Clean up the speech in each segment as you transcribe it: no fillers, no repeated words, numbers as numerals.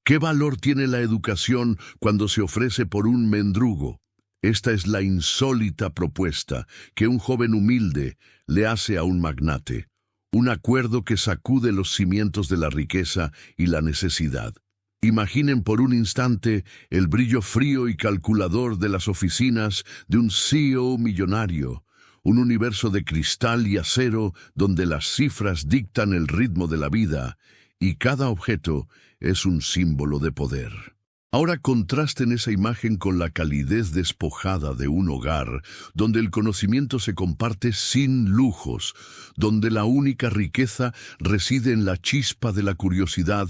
¿Qué valor tiene la educación cuando se ofrece por un mendrugo? Esta es la insólita propuesta que un joven humilde le hace a un magnate, un acuerdo que sacude los cimientos de la riqueza y la necesidad. Imaginen por un instante el brillo frío y calculador de las oficinas de un CEO millonario, un universo de cristal y acero donde las cifras dictan el ritmo de la vida y cada objeto es un símbolo de poder. Ahora contrasten esa imagen con la calidez despojada de un hogar, donde el conocimiento se comparte sin lujos, donde la única riqueza reside en la chispa de la curiosidad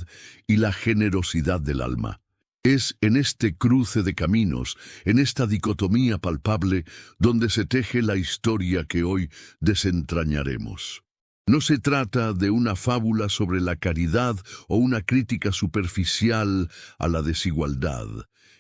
y la generosidad del alma. Es en este cruce de caminos, en esta dicotomía palpable, donde se teje la historia que hoy desentrañaremos. No se trata de una fábula sobre la caridad o una crítica superficial a la desigualdad.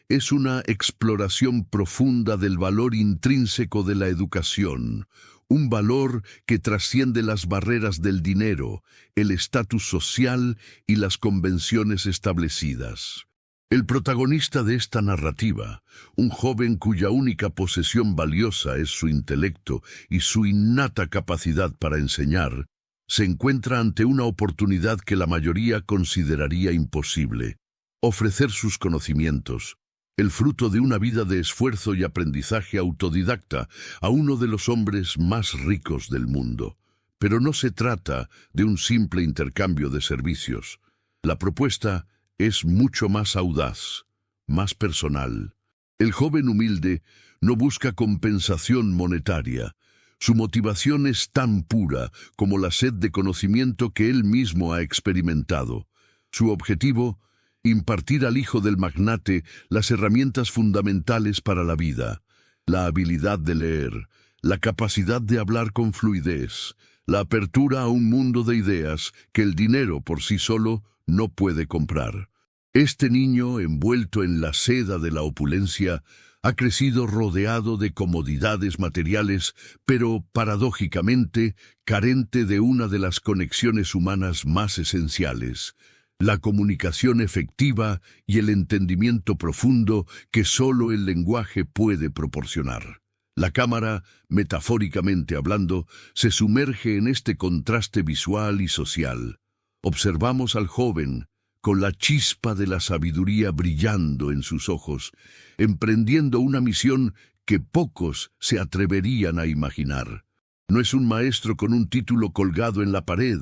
Es una exploración profunda del valor intrínseco de la educación, un valor que trasciende las barreras del dinero, el estatus social y las convenciones establecidas. El protagonista de esta narrativa, un joven cuya única posesión valiosa es su intelecto y su innata capacidad para enseñar, se encuentra ante una oportunidad que la mayoría consideraría imposible: ofrecer sus conocimientos, el fruto de una vida de esfuerzo y aprendizaje autodidacta, a uno de los hombres más ricos del mundo. Pero no se trata de un simple intercambio de servicios. La propuesta es mucho más audaz, más personal. El joven humilde no busca compensación monetaria. Su motivación es tan pura como la sed de conocimiento que él mismo ha experimentado. Su objetivo: impartir al hijo del magnate las herramientas fundamentales para la vida, la habilidad de leer, la capacidad de hablar con fluidez, la apertura a un mundo de ideas que el dinero por sí solo no puede comprar. Este niño, envuelto en la seda de la opulencia, ha crecido rodeado de comodidades materiales, pero paradójicamente carente de una de las conexiones humanas más esenciales: la comunicación efectiva y el entendimiento profundo que solo el lenguaje puede proporcionar. La cámara, metafóricamente hablando, se sumerge en este contraste visual y social. Observamos al joven, con la chispa de la sabiduría brillando en sus ojos, emprendiendo una misión que pocos se atreverían a imaginar. No es un maestro con un título colgado en la pared,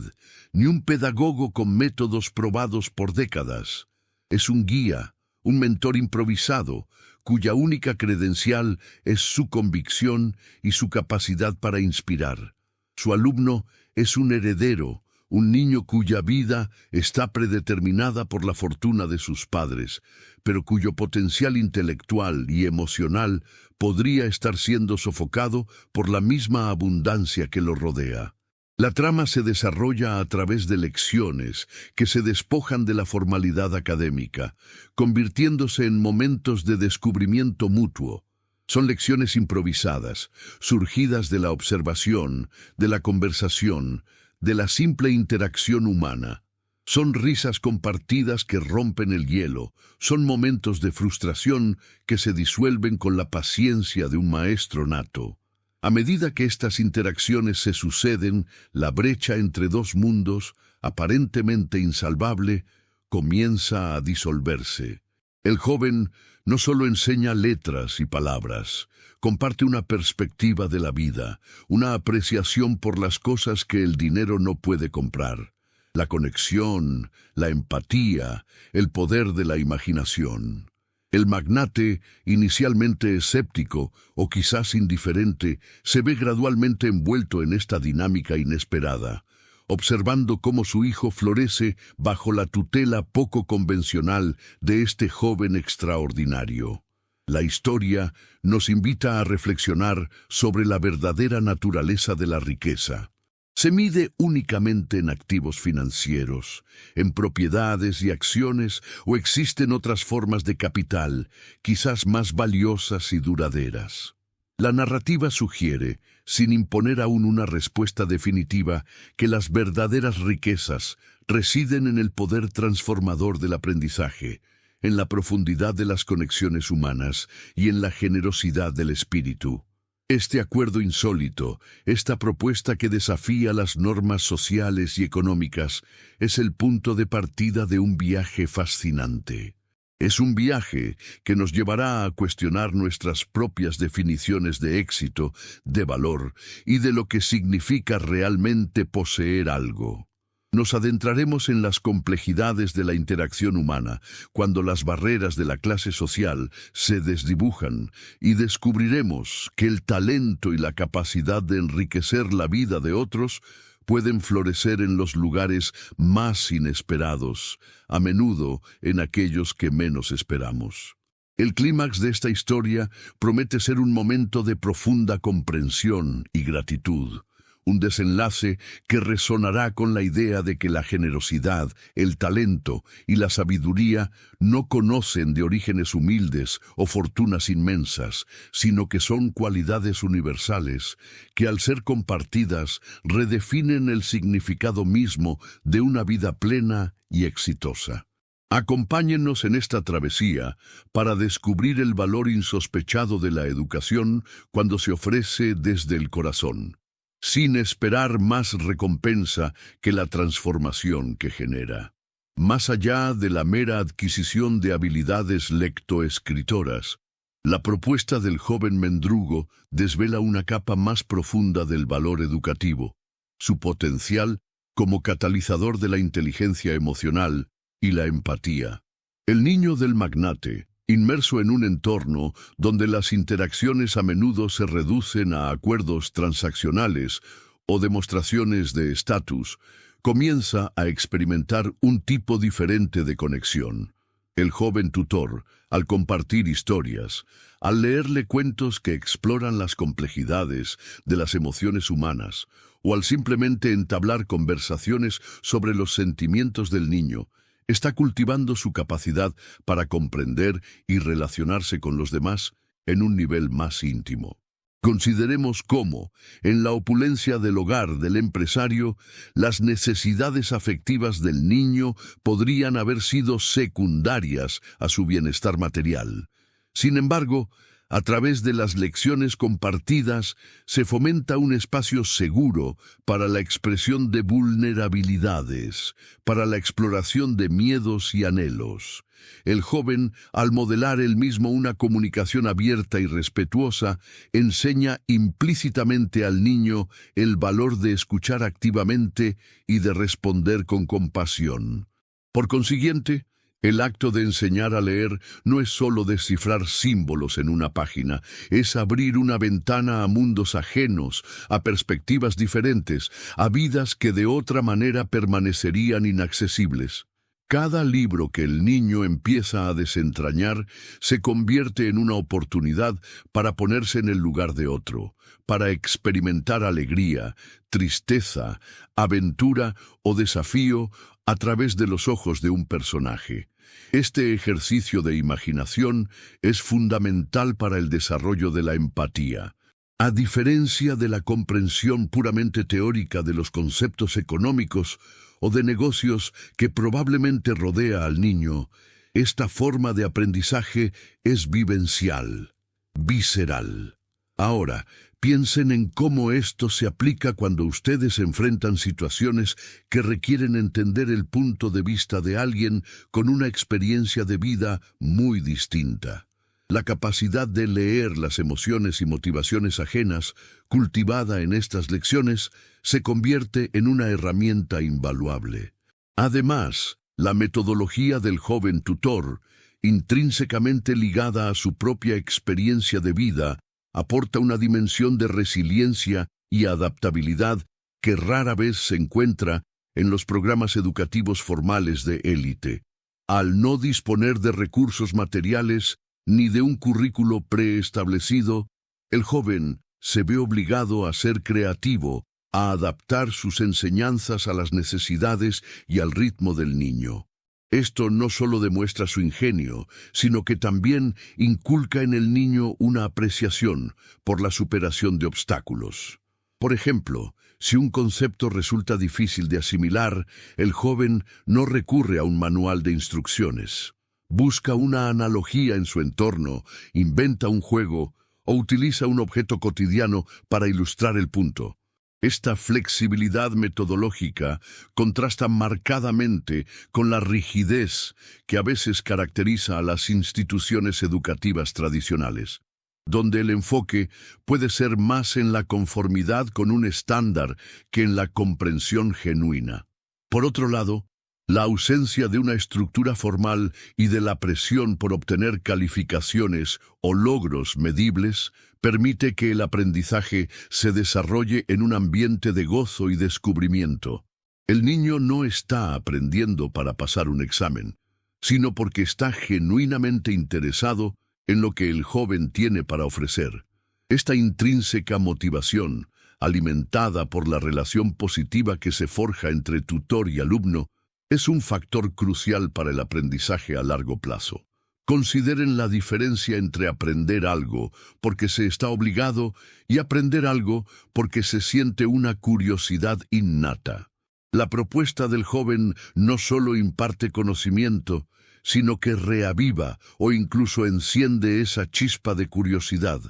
ni un pedagogo con métodos probados por décadas. Es un guía, un mentor improvisado, cuya única credencial es su convicción y su capacidad para inspirar. Su alumno es un heredero, un niño cuya vida está predeterminada por la fortuna de sus padres, pero cuyo potencial intelectual y emocional podría estar siendo sofocado por la misma abundancia que lo rodea. La trama se desarrolla a través de lecciones que se despojan de la formalidad académica, convirtiéndose en momentos de descubrimiento mutuo. Son lecciones improvisadas, surgidas de la observación, de la conversación, de la simple interacción humana. Son risas compartidas que rompen el hielo, son momentos de frustración que se disuelven con la paciencia de un maestro nato. A medida que estas interacciones se suceden, la brecha entre dos mundos, aparentemente insalvable, comienza a disolverse. El joven no solo enseña letras y palabras, comparte una perspectiva de la vida, una apreciación por las cosas que el dinero no puede comprar: la conexión, la empatía, el poder de la imaginación. El magnate, inicialmente escéptico o quizás indiferente, se ve gradualmente envuelto en esta dinámica inesperada, observando cómo su hijo florece bajo la tutela poco convencional de este joven extraordinario. La historia nos invita a reflexionar sobre la verdadera naturaleza de la riqueza. ¿Se mide únicamente en activos financieros, en propiedades y acciones, o existen otras formas de capital, quizás más valiosas y duraderas? La narrativa sugiere, sin imponer aún una respuesta definitiva, que las verdaderas riquezas residen en el poder transformador del aprendizaje, en la profundidad de las conexiones humanas y en la generosidad del espíritu. Este acuerdo insólito, esta propuesta que desafía las normas sociales y económicas, es el punto de partida de un viaje fascinante. Es un viaje que nos llevará a cuestionar nuestras propias definiciones de éxito, de valor y de lo que significa realmente poseer algo. Nos adentraremos en las complejidades de la interacción humana, cuando las barreras de la clase social se desdibujan, y descubriremos que el talento y la capacidad de enriquecer la vida de otros pueden florecer en los lugares más inesperados, a menudo en aquellos que menos esperamos. El clímax de esta historia promete ser un momento de profunda comprensión y gratitud, un desenlace que resonará con la idea de que la generosidad, el talento y la sabiduría no conocen de orígenes humildes o fortunas inmensas, sino que son cualidades universales que, al ser compartidas, redefinen el significado mismo de una vida plena y exitosa. Acompáñennos en esta travesía para descubrir el valor insospechado de la educación cuando se ofrece desde el corazón, sin esperar más recompensa que la transformación que genera. Más allá de la mera adquisición de habilidades lectoescritoras, la propuesta del joven mendrugo desvela una capa más profunda del valor educativo, su potencial como catalizador de la inteligencia emocional y la empatía. El niño del magnate, inmerso en un entorno donde las interacciones a menudo se reducen a acuerdos transaccionales o demostraciones de estatus, comienza a experimentar un tipo diferente de conexión. El joven tutor, al compartir historias, al leerle cuentos que exploran las complejidades de las emociones humanas, o al simplemente entablar conversaciones sobre los sentimientos del niño, está cultivando su capacidad para comprender y relacionarse con los demás en un nivel más íntimo. Consideremos cómo, en la opulencia del hogar del empresario, las necesidades afectivas del niño podrían haber sido secundarias a su bienestar material. Sin embargo, a través de las lecciones compartidas, se fomenta un espacio seguro para la expresión de vulnerabilidades, para la exploración de miedos y anhelos. El joven, al modelar él mismo una comunicación abierta y respetuosa, enseña implícitamente al niño el valor de escuchar activamente y de responder con compasión. Por consiguiente, el acto de enseñar a leer no es solo descifrar símbolos en una página, es abrir una ventana a mundos ajenos, a perspectivas diferentes, a vidas que de otra manera permanecerían inaccesibles. Cada libro que el niño empieza a desentrañar se convierte en una oportunidad para ponerse en el lugar de otro, para experimentar alegría, tristeza, aventura o desafío a través de los ojos de un personaje. Este ejercicio de imaginación es fundamental para el desarrollo de la empatía. A diferencia de la comprensión puramente teórica de los conceptos económicos o de negocios que probablemente rodea al niño, esta forma de aprendizaje es vivencial, visceral. Ahora, piensen en cómo esto se aplica cuando ustedes enfrentan situaciones que requieren entender el punto de vista de alguien con una experiencia de vida muy distinta. La capacidad de leer las emociones y motivaciones ajenas, cultivada en estas lecciones, se convierte en una herramienta invaluable. Además, la metodología del joven tutor, intrínsecamente ligada a su propia experiencia de vida, aporta una dimensión de resiliencia y adaptabilidad que rara vez se encuentra en los programas educativos formales de élite. Al no disponer de recursos materiales ni de un currículo preestablecido, el joven se ve obligado a ser creativo, a adaptar sus enseñanzas a las necesidades y al ritmo del niño. Esto no solo demuestra su ingenio, sino que también inculca en el niño una apreciación por la superación de obstáculos. Por ejemplo, si un concepto resulta difícil de asimilar, el joven no recurre a un manual de instrucciones. Busca una analogía en su entorno, inventa un juego o utiliza un objeto cotidiano para ilustrar el punto. Esta flexibilidad metodológica contrasta marcadamente con la rigidez que a veces caracteriza a las instituciones educativas tradicionales, donde el enfoque puede ser más en la conformidad con un estándar que en la comprensión genuina. Por otro lado, la ausencia de una estructura formal y de la presión por obtener calificaciones o logros medibles permite que el aprendizaje se desarrolle en un ambiente de gozo y descubrimiento. El niño no está aprendiendo para pasar un examen, sino porque está genuinamente interesado en lo que el joven tiene para ofrecer. Esta intrínseca motivación, alimentada por la relación positiva que se forja entre tutor y alumno, es un factor crucial para el aprendizaje a largo plazo. Consideren la diferencia entre aprender algo porque se está obligado y aprender algo porque se siente una curiosidad innata. La propuesta del joven no solo imparte conocimiento, sino que reaviva o incluso enciende esa chispa de curiosidad,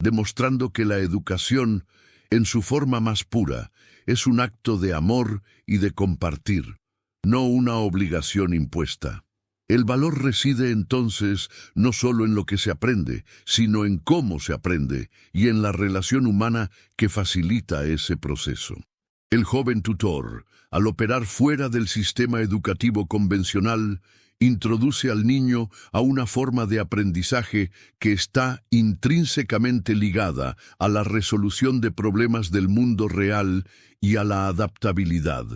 demostrando que la educación, en su forma más pura, es un acto de amor y de compartir, no una obligación impuesta. El valor reside entonces no solo en lo que se aprende, sino en cómo se aprende y en la relación humana que facilita ese proceso. El joven tutor, al operar fuera del sistema educativo convencional, introduce al niño a una forma de aprendizaje que está intrínsecamente ligada a la resolución de problemas del mundo real y a la adaptabilidad.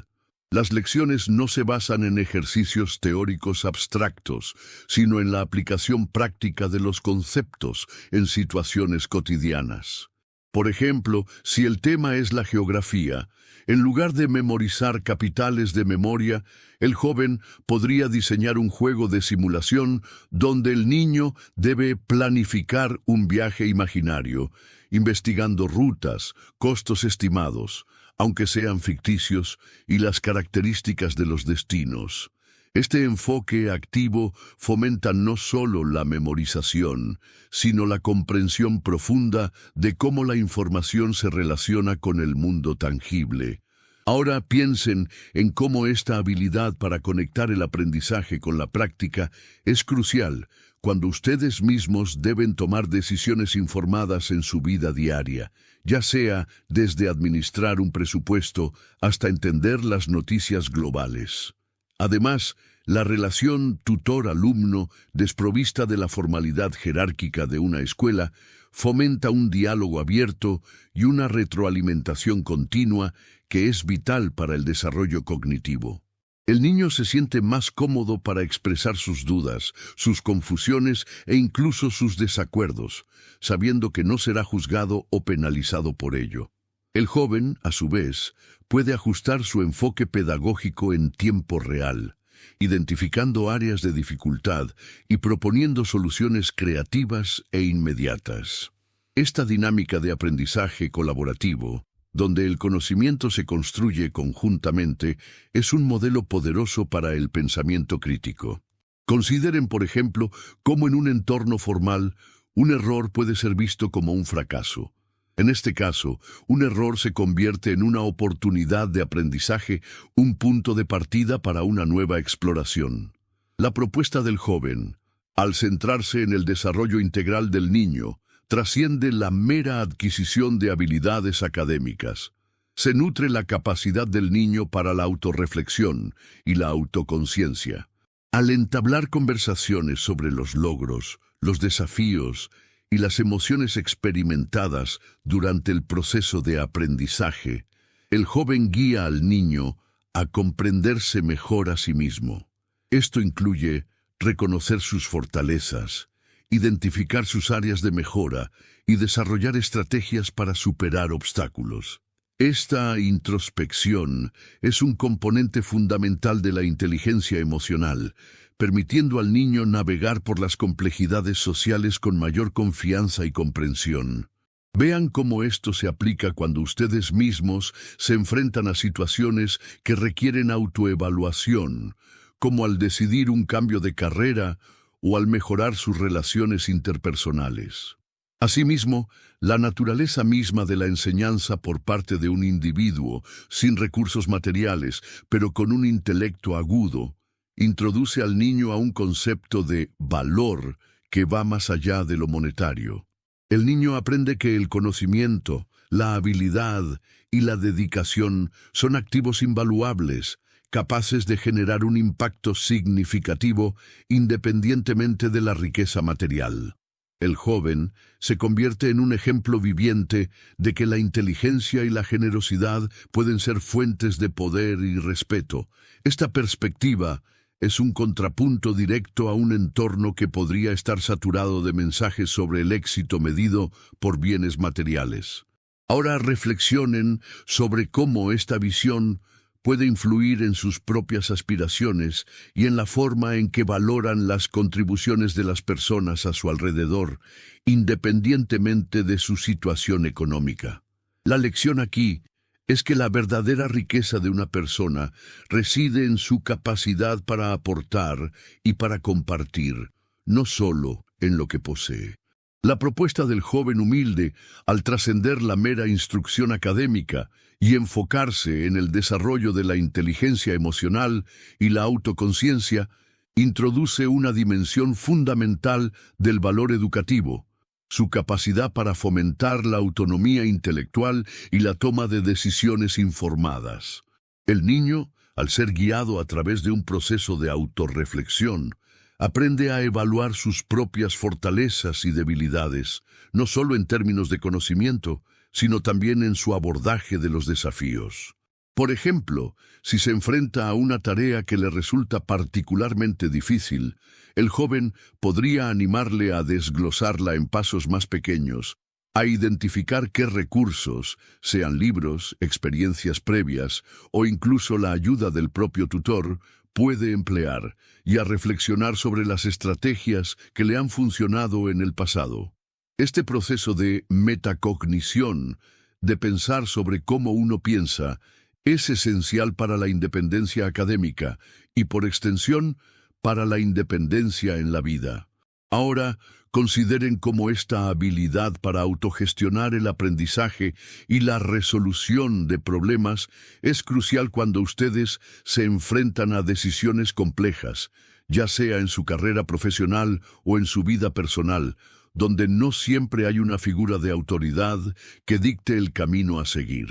Las lecciones no se basan en ejercicios teóricos abstractos, sino en la aplicación práctica de los conceptos en situaciones cotidianas. Por ejemplo, si el tema es la geografía, en lugar de memorizar capitales de memoria, el joven podría diseñar un juego de simulación donde el niño debe planificar un viaje imaginario, investigando rutas, costos estimados, aunque sean ficticios, y las características de los destinos. Este enfoque activo fomenta no solo la memorización, sino la comprensión profunda de cómo la información se relaciona con el mundo tangible. Ahora piensen en cómo esta habilidad para conectar el aprendizaje con la práctica es crucial cuando ustedes mismos deben tomar decisiones informadas en su vida diaria, ya sea desde administrar un presupuesto hasta entender las noticias globales. Además, la relación tutor-alumno, desprovista de la formalidad jerárquica de una escuela, fomenta un diálogo abierto y una retroalimentación continua que es vital para el desarrollo cognitivo. El niño se siente más cómodo para expresar sus dudas, sus confusiones e incluso sus desacuerdos, sabiendo que no será juzgado o penalizado por ello. El joven, a su vez, puede ajustar su enfoque pedagógico en tiempo real, identificando áreas de dificultad y proponiendo soluciones creativas e inmediatas. Esta dinámica de aprendizaje colaborativo, donde el conocimiento se construye conjuntamente, es un modelo poderoso para el pensamiento crítico. Consideren, por ejemplo, cómo en un entorno formal, un error puede ser visto como un fracaso. En este caso, un error se convierte en una oportunidad de aprendizaje, un punto de partida para una nueva exploración. La propuesta del joven, al centrarse en el desarrollo integral del niño, trasciende la mera adquisición de habilidades académicas. Se nutre la capacidad del niño para la autorreflexión y la autoconciencia. Al entablar conversaciones sobre los logros, los desafíos y las emociones experimentadas durante el proceso de aprendizaje, el joven guía al niño a comprenderse mejor a sí mismo. Esto incluye reconocer sus fortalezas, identificar sus áreas de mejora y desarrollar estrategias para superar obstáculos. Esta introspección es un componente fundamental de la inteligencia emocional, permitiendo al niño navegar por las complejidades sociales con mayor confianza y comprensión. Vean cómo esto se aplica cuando ustedes mismos se enfrentan a situaciones que requieren autoevaluación, como al decidir un cambio de carrera o al mejorar sus relaciones interpersonales. Asimismo, la naturaleza misma de la enseñanza por parte de un individuo, sin recursos materiales, pero con un intelecto agudo, introduce al niño a un concepto de valor que va más allá de lo monetario. El niño aprende que el conocimiento, la habilidad y la dedicación son activos invaluables, capaces de generar un impacto significativo independientemente de la riqueza material. El joven se convierte en un ejemplo viviente de que la inteligencia y la generosidad pueden ser fuentes de poder y respeto. Esta perspectiva es un contrapunto directo a un entorno que podría estar saturado de mensajes sobre el éxito medido por bienes materiales. Ahora reflexionen sobre cómo esta visión puede influir en sus propias aspiraciones y en la forma en que valoran las contribuciones de las personas a su alrededor, independientemente de su situación económica. La lección aquí es que la verdadera riqueza de una persona reside en su capacidad para aportar y para compartir, no solo en lo que posee. La propuesta del joven humilde, al trascender la mera instrucción académica y enfocarse en el desarrollo de la inteligencia emocional y la autoconciencia, introduce una dimensión fundamental del valor educativo, su capacidad para fomentar la autonomía intelectual y la toma de decisiones informadas. El niño, al ser guiado a través de un proceso de autorreflexión, aprende a evaluar sus propias fortalezas y debilidades, no solo en términos de conocimiento, sino también en su abordaje de los desafíos. Por ejemplo, si se enfrenta a una tarea que le resulta particularmente difícil, el joven podría animarle a desglosarla en pasos más pequeños, a identificar qué recursos, sean libros, experiencias previas o incluso la ayuda del propio tutor, puede emplear, y a reflexionar sobre las estrategias que le han funcionado en el pasado. Este proceso de metacognición, de pensar sobre cómo uno piensa, es esencial para la independencia académica y, por extensión, para la independencia en la vida. Ahora, consideren cómo esta habilidad para autogestionar el aprendizaje y la resolución de problemas es crucial cuando ustedes se enfrentan a decisiones complejas, ya sea en su carrera profesional o en su vida personal, donde no siempre hay una figura de autoridad que dicte el camino a seguir.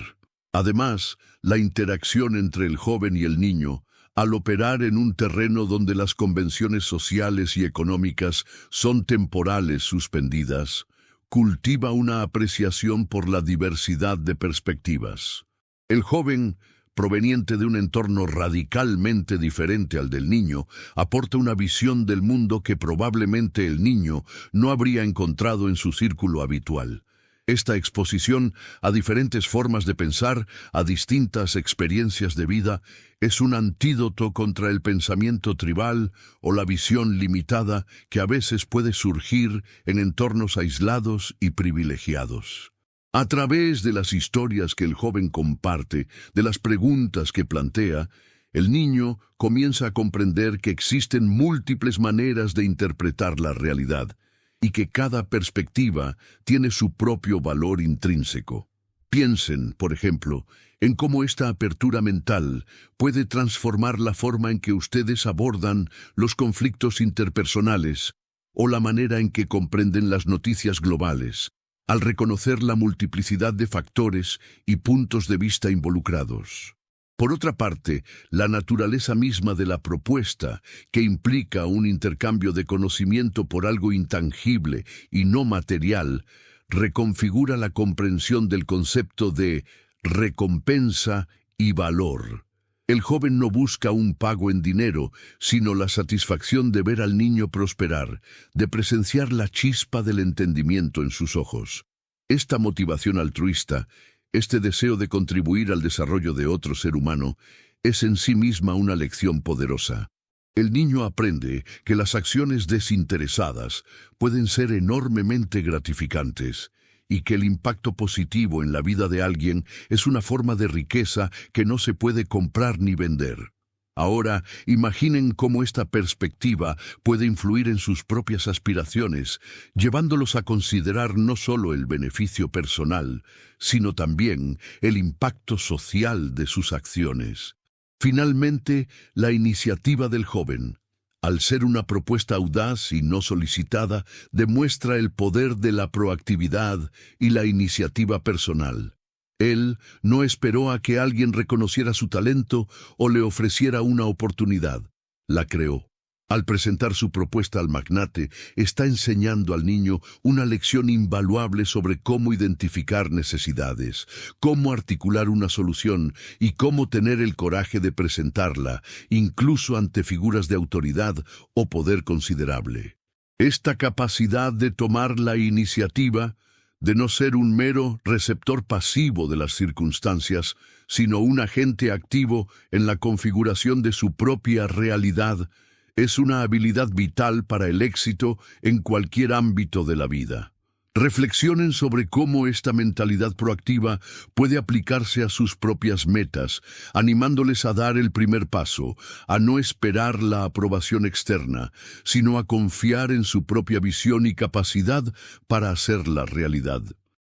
Además, la interacción entre el joven y el niño, al operar en un terreno donde las convenciones sociales y económicas son temporales suspendidas, cultiva una apreciación por la diversidad de perspectivas. El joven, proveniente de un entorno radicalmente diferente al del niño, aporta una visión del mundo que probablemente el niño no habría encontrado en su círculo habitual. Esta exposición a diferentes formas de pensar, a distintas experiencias de vida, es un antídoto contra el pensamiento tribal o la visión limitada que a veces puede surgir en entornos aislados y privilegiados. A través de las historias que el joven comparte, de las preguntas que plantea, el niño comienza a comprender que existen múltiples maneras de interpretar la realidad, y que cada perspectiva tiene su propio valor intrínseco. Piensen, por ejemplo, en cómo esta apertura mental puede transformar la forma en que ustedes abordan los conflictos interpersonales o la manera en que comprenden las noticias globales, al reconocer la multiplicidad de factores y puntos de vista involucrados. Por otra parte, la naturaleza misma de la propuesta, que implica un intercambio de conocimiento por algo intangible y no material, reconfigura la comprensión del concepto de recompensa y valor. El joven no busca un pago en dinero, sino la satisfacción de ver al niño prosperar, de presenciar la chispa del entendimiento en sus ojos. Esta motivación altruista Este deseo de contribuir al desarrollo de otro ser humano es en sí misma una lección poderosa. El niño aprende que las acciones desinteresadas pueden ser enormemente gratificantes y que el impacto positivo en la vida de alguien es una forma de riqueza que no se puede comprar ni vender. Ahora, imaginen cómo esta perspectiva puede influir en sus propias aspiraciones, llevándolos a considerar no solo el beneficio personal, sino también el impacto social de sus acciones. Finalmente, la iniciativa del joven, al ser una propuesta audaz y no solicitada, demuestra el poder de la proactividad y la iniciativa personal. Él no esperó a que alguien reconociera su talento o le ofreciera una oportunidad. La creó. Al presentar su propuesta al magnate, está enseñando al niño una lección invaluable sobre cómo identificar necesidades, cómo articular una solución y cómo tener el coraje de presentarla, incluso ante figuras de autoridad o poder considerable. Esta capacidad de tomar la iniciativa, de no ser un mero receptor pasivo de las circunstancias, sino un agente activo en la configuración de su propia realidad, es una habilidad vital para el éxito en cualquier ámbito de la vida. Reflexionen sobre cómo esta mentalidad proactiva puede aplicarse a sus propias metas, animándoles a dar el primer paso, a no esperar la aprobación externa, sino a confiar en su propia visión y capacidad para hacerla realidad.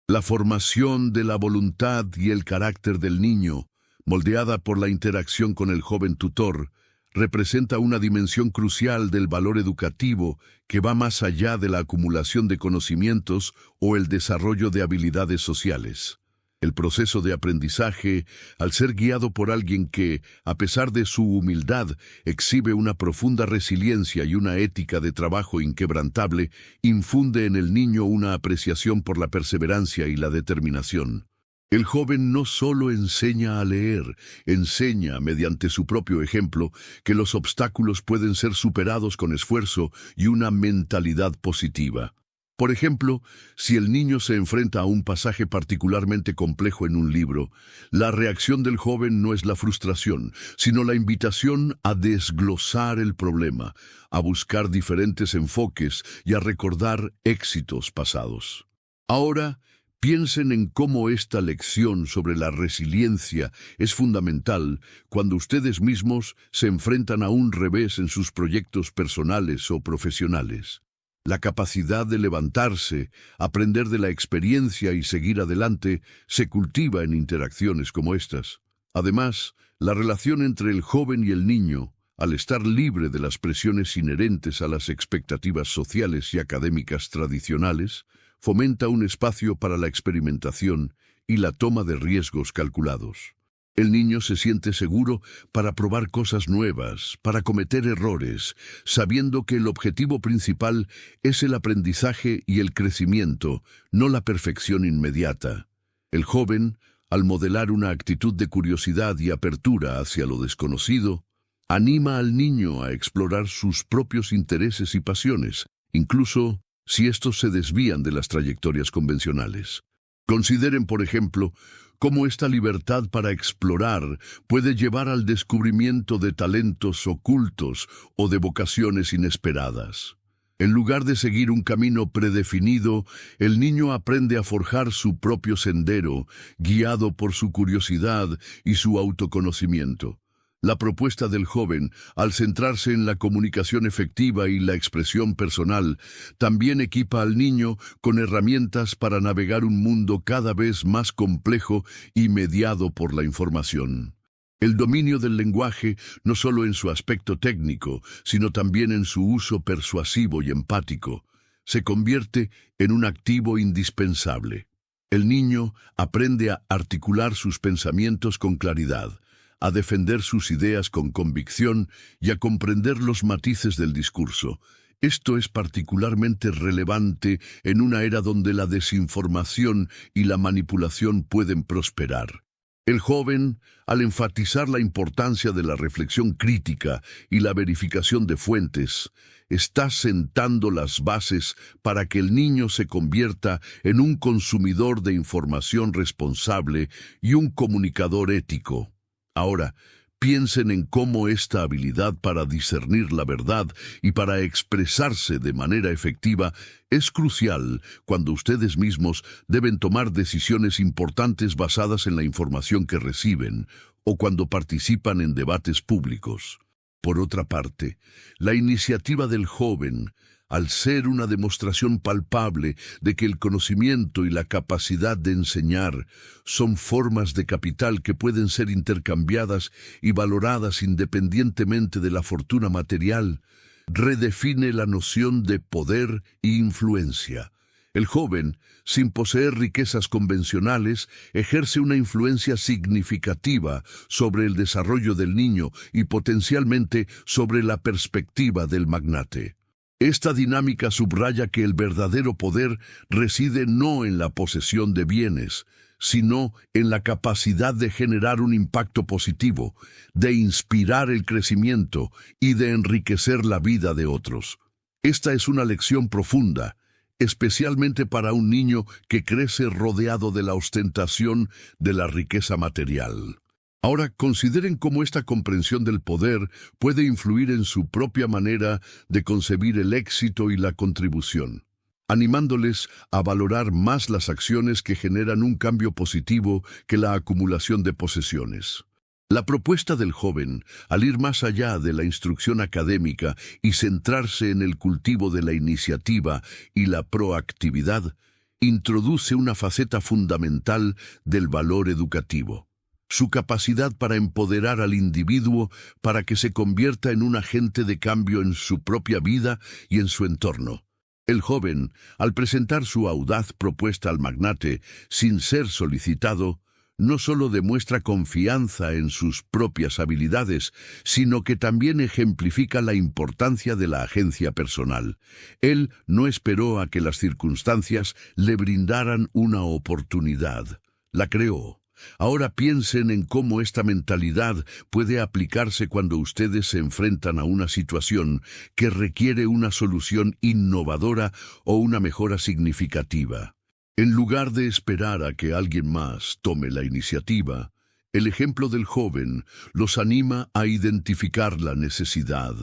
La formación de la voluntad y el carácter del niño, moldeada por la interacción con el joven tutor, representa una dimensión crucial del valor educativo que va más allá de la acumulación de conocimientos o el desarrollo de habilidades sociales. El proceso de aprendizaje, al ser guiado por alguien que, a pesar de su humildad, exhibe una profunda resiliencia y una ética de trabajo inquebrantable, infunde en el niño una apreciación por la perseverancia y la determinación. El joven no solo enseña a leer, enseña, mediante su propio ejemplo, que los obstáculos pueden ser superados con esfuerzo y una mentalidad positiva. Por ejemplo, si el niño se enfrenta a un pasaje particularmente complejo en un libro, la reacción del joven no es la frustración, sino la invitación a desglosar el problema, a buscar diferentes enfoques y a recordar éxitos pasados. Ahora, piensen en cómo esta lección sobre la resiliencia es fundamental cuando ustedes mismos se enfrentan a un revés en sus proyectos personales o profesionales. La capacidad de levantarse, aprender de la experiencia y seguir adelante se cultiva en interacciones como estas. Además, la relación entre el joven y el niño, al estar libre de las presiones inherentes a las expectativas sociales y académicas tradicionales, fomenta un espacio para la experimentación y la toma de riesgos calculados. El niño se siente seguro para probar cosas nuevas, para cometer errores, sabiendo que el objetivo principal es el aprendizaje y el crecimiento, no la perfección inmediata. El joven, al modelar una actitud de curiosidad y apertura hacia lo desconocido, anima al niño a explorar sus propios intereses y pasiones, incluso si estos se desvían de las trayectorias convencionales. Consideren, por ejemplo, cómo esta libertad para explorar puede llevar al descubrimiento de talentos ocultos o de vocaciones inesperadas. En lugar de seguir un camino predefinido, el niño aprende a forjar su propio sendero, guiado por su curiosidad y su autoconocimiento. La propuesta del joven, al centrarse en la comunicación efectiva y la expresión personal, también equipa al niño con herramientas para navegar un mundo cada vez más complejo y mediado por la información. El dominio del lenguaje, no solo en su aspecto técnico, sino también en su uso persuasivo y empático, se convierte en un activo indispensable. El niño aprende a articular sus pensamientos con claridad, a defender sus ideas con convicción y a comprender los matices del discurso. Esto es particularmente relevante en una era donde la desinformación y la manipulación pueden prosperar. El joven, al enfatizar la importancia de la reflexión crítica y la verificación de fuentes, está sentando las bases para que el niño se convierta en un consumidor de información responsable y un comunicador ético. Ahora, piensen en cómo esta habilidad para discernir la verdad y para expresarse de manera efectiva es crucial cuando ustedes mismos deben tomar decisiones importantes basadas en la información que reciben o cuando participan en debates públicos. Por otra parte, la iniciativa del joven, al ser una demostración palpable de que el conocimiento y la capacidad de enseñar son formas de capital que pueden ser intercambiadas y valoradas independientemente de la fortuna material, redefine la noción de poder e influencia. El joven, sin poseer riquezas convencionales, ejerce una influencia significativa sobre el desarrollo del niño y potencialmente sobre la perspectiva del magnate. Esta dinámica subraya que el verdadero poder reside no en la posesión de bienes, sino en la capacidad de generar un impacto positivo, de inspirar el crecimiento y de enriquecer la vida de otros. Esta es una lección profunda, especialmente para un niño que crece rodeado de la ostentación de la riqueza material. Ahora, consideren cómo esta comprensión del poder puede influir en su propia manera de concebir el éxito y la contribución, animándoles a valorar más las acciones que generan un cambio positivo que la acumulación de posesiones. La propuesta del joven, al ir más allá de la instrucción académica y centrarse en el cultivo de la iniciativa y la proactividad, introduce una faceta fundamental del valor educativo: su capacidad para empoderar al individuo para que se convierta en un agente de cambio en su propia vida y en su entorno. El joven, al presentar su audaz propuesta al magnate sin ser solicitado, no solo demuestra confianza en sus propias habilidades, sino que también ejemplifica la importancia de la agencia personal. Él no esperó a que las circunstancias le brindaran una oportunidad. La creó. Ahora piensen en cómo esta mentalidad puede aplicarse cuando ustedes se enfrentan a una situación que requiere una solución innovadora o una mejora significativa. En lugar de esperar a que alguien más tome la iniciativa, el ejemplo del joven los anima a identificar la necesidad,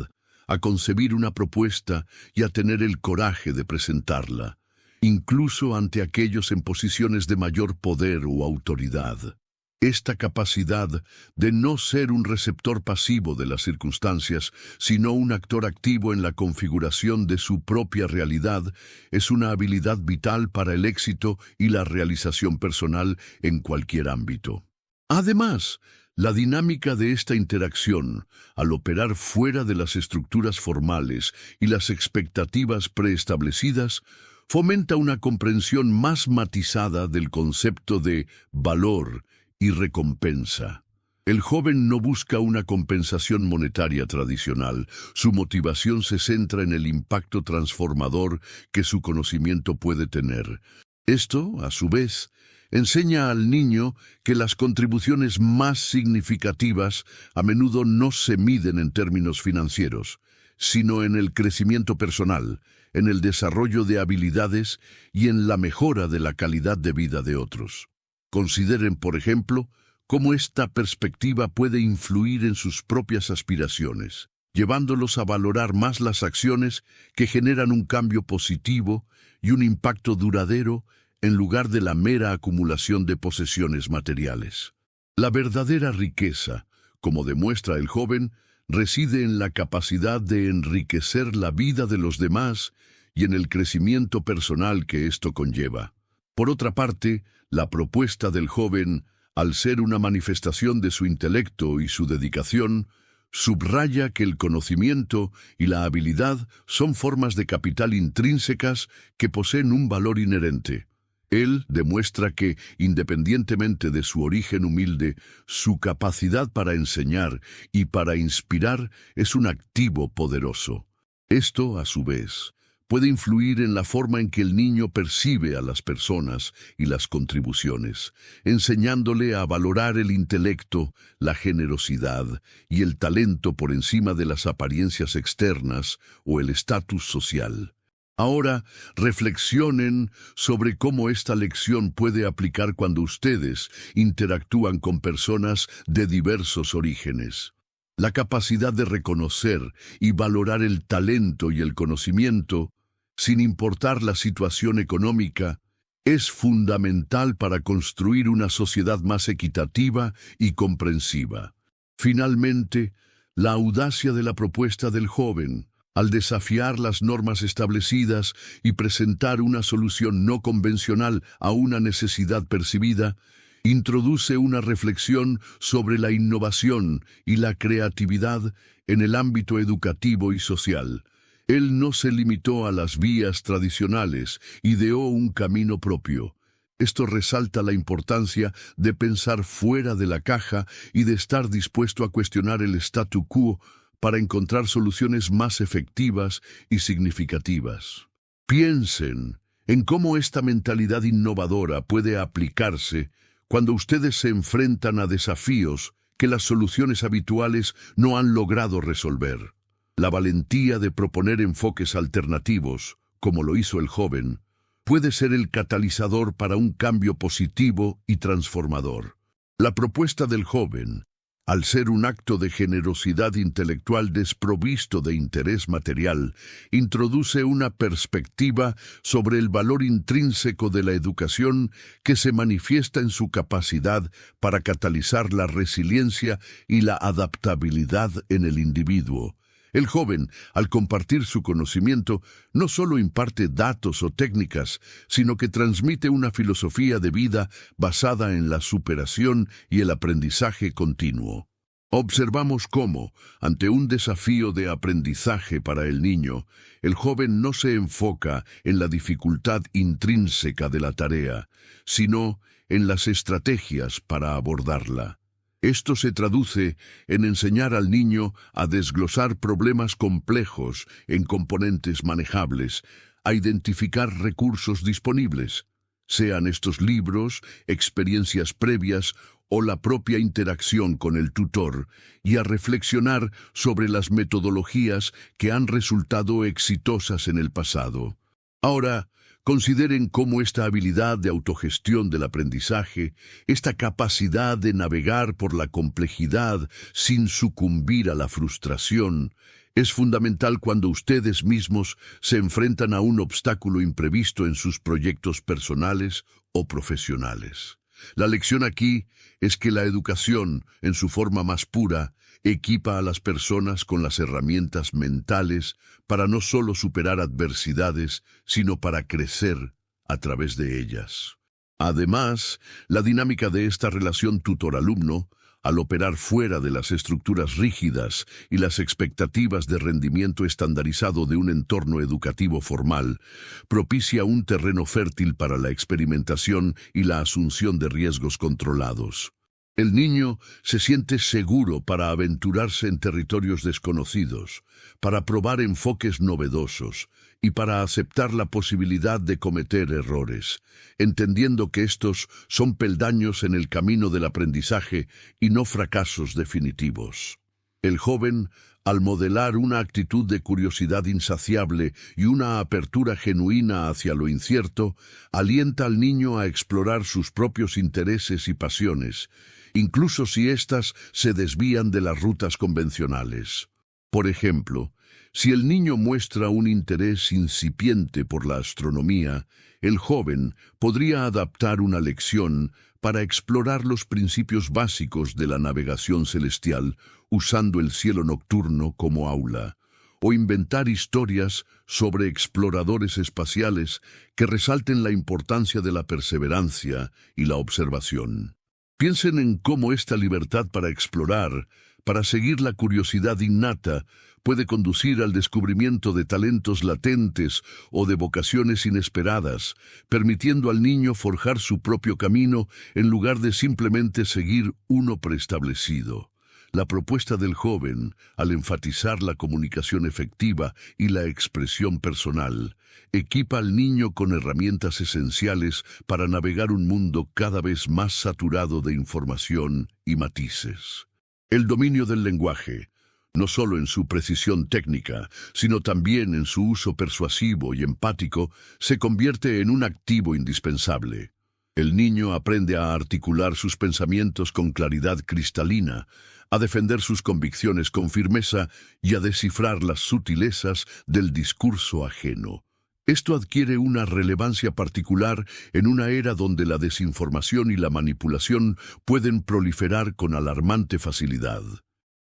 a concebir una propuesta y a tener el coraje de presentarla, incluso ante aquellos en posiciones de mayor poder o autoridad. Esta capacidad de no ser un receptor pasivo de las circunstancias, sino un actor activo en la configuración de su propia realidad, es una habilidad vital para el éxito y la realización personal en cualquier ámbito. Además, la dinámica de esta interacción, al operar fuera de las estructuras formales y las expectativas preestablecidas, fomenta una comprensión más matizada del concepto de valor y recompensa. El joven no busca una compensación monetaria tradicional. Su motivación se centra en el impacto transformador que su conocimiento puede tener. Esto, a su vez, enseña al niño que las contribuciones más significativas a menudo no se miden en términos financieros, sino en el crecimiento personal, en el desarrollo de habilidades y en la mejora de la calidad de vida de otros. Consideren, por ejemplo, cómo esta perspectiva puede influir en sus propias aspiraciones, llevándolos a valorar más las acciones que generan un cambio positivo y un impacto duradero en lugar de la mera acumulación de posesiones materiales. La verdadera riqueza, como demuestra el joven, reside en la capacidad de enriquecer la vida de los demás y en el crecimiento personal que esto conlleva. Por otra parte, la propuesta del joven, al ser una manifestación de su intelecto y su dedicación, subraya que el conocimiento y la habilidad son formas de capital intrínsecas que poseen un valor inherente. Él demuestra que, independientemente de su origen humilde, su capacidad para enseñar y para inspirar es un activo poderoso. Esto, a su vez, puede influir en la forma en que el niño percibe a las personas y las contribuciones, enseñándole a valorar el intelecto, la generosidad y el talento por encima de las apariencias externas o el estatus social. Ahora, reflexionen sobre cómo esta lección puede aplicar cuando ustedes interactúan con personas de diversos orígenes. La capacidad de reconocer y valorar el talento y el conocimiento, sin importar la situación económica, es fundamental para construir una sociedad más equitativa y comprensiva. Finalmente, la audacia de la propuesta del joven, al desafiar las normas establecidas y presentar una solución no convencional a una necesidad percibida, introduce una reflexión sobre la innovación y la creatividad en el ámbito educativo y social. Él no se limitó a las vías tradicionales, ideó un camino propio. Esto resalta la importancia de pensar fuera de la caja y de estar dispuesto a cuestionar el statu quo para encontrar soluciones más efectivas y significativas. Piensen en cómo esta mentalidad innovadora puede aplicarse cuando ustedes se enfrentan a desafíos que las soluciones habituales no han logrado resolver. La valentía de proponer enfoques alternativos, como lo hizo el joven, puede ser el catalizador para un cambio positivo y transformador. La propuesta del joven, al ser un acto de generosidad intelectual desprovisto de interés material, introduce una perspectiva sobre el valor intrínseco de la educación que se manifiesta en su capacidad para catalizar la resiliencia y la adaptabilidad en el individuo. El joven, al compartir su conocimiento, no solo imparte datos o técnicas, sino que transmite una filosofía de vida basada en la superación y el aprendizaje continuo. Observamos cómo, ante un desafío de aprendizaje para el niño, el joven no se enfoca en la dificultad intrínseca de la tarea, sino en las estrategias para abordarla. Esto se traduce en enseñar al niño a desglosar problemas complejos en componentes manejables, a identificar recursos disponibles, sean estos libros, experiencias previas o la propia interacción con el tutor, y a reflexionar sobre las metodologías que han resultado exitosas en el pasado. Ahora, consideren cómo esta habilidad de autogestión del aprendizaje, esta capacidad de navegar por la complejidad sin sucumbir a la frustración, es fundamental cuando ustedes mismos se enfrentan a un obstáculo imprevisto en sus proyectos personales o profesionales. La lección aquí es que la educación, en su forma más pura, equipa a las personas con las herramientas mentales para no solo superar adversidades, sino para crecer a través de ellas. Además, la dinámica de esta relación tutor-alumno, al operar fuera de las estructuras rígidas y las expectativas de rendimiento estandarizado de un entorno educativo formal, propicia un terreno fértil para la experimentación y la asunción de riesgos controlados. El niño se siente seguro para aventurarse en territorios desconocidos, para probar enfoques novedosos y para aceptar la posibilidad de cometer errores, entendiendo que estos son peldaños en el camino del aprendizaje y no fracasos definitivos. El joven, al modelar una actitud de curiosidad insaciable y una apertura genuina hacia lo incierto, alienta al niño a explorar sus propios intereses y pasiones, incluso si éstas se desvían de las rutas convencionales. Por ejemplo, si el niño muestra un interés incipiente por la astronomía, el joven podría adaptar una lección para explorar los principios básicos de la navegación celestial, usando el cielo nocturno como aula, o inventar historias sobre exploradores espaciales que resalten la importancia de la perseverancia y la observación. Piensen en cómo esta libertad para explorar, para seguir la curiosidad innata, puede conducir al descubrimiento de talentos latentes o de vocaciones inesperadas, permitiendo al niño forjar su propio camino en lugar de simplemente seguir uno preestablecido. La propuesta del joven, al enfatizar la comunicación efectiva y la expresión personal, equipa al niño con herramientas esenciales para navegar un mundo cada vez más saturado de información y matices. El dominio del lenguaje, no solo en su precisión técnica, sino también en su uso persuasivo y empático, se convierte en un activo indispensable. El niño aprende a articular sus pensamientos con claridad cristalina, a defender sus convicciones con firmeza y a descifrar las sutilezas del discurso ajeno. Esto adquiere una relevancia particular en una era donde la desinformación y la manipulación pueden proliferar con alarmante facilidad.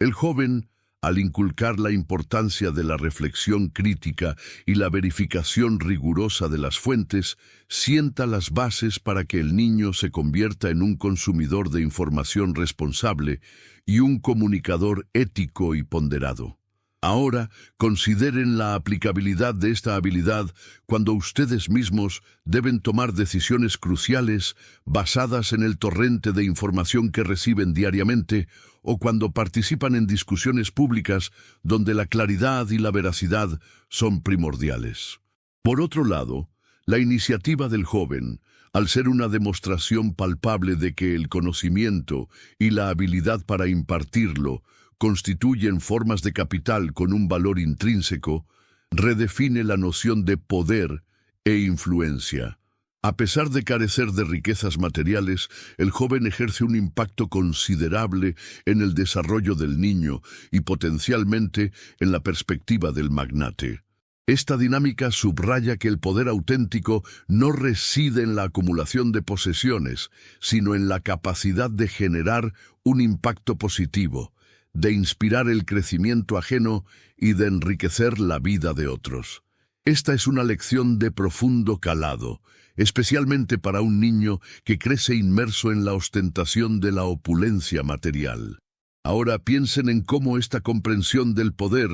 El joven, al inculcar la importancia de la reflexión crítica y la verificación rigurosa de las fuentes, sienta las bases para que el niño se convierta en un consumidor de información responsable y un comunicador ético y ponderado. Ahora, consideren la aplicabilidad de esta habilidad cuando ustedes mismos deben tomar decisiones cruciales basadas en el torrente de información que reciben diariamente o cuando participan en discusiones públicas donde la claridad y la veracidad son primordiales. Por otro lado, la iniciativa del joven, al ser una demostración palpable de que el conocimiento y la habilidad para impartirlo constituyen formas de capital con un valor intrínseco, redefine la noción de poder e influencia. A pesar de carecer de riquezas materiales, el joven ejerce un impacto considerable en el desarrollo del niño y potencialmente en la perspectiva del magnate. Esta dinámica subraya que el poder auténtico no reside en la acumulación de posesiones, sino en la capacidad de generar un impacto positivo, de inspirar el crecimiento ajeno y de enriquecer la vida de otros. Esta es una lección de profundo calado, especialmente para un niño que crece inmerso en la ostentación de la opulencia material. Ahora piensen en cómo esta comprensión del poder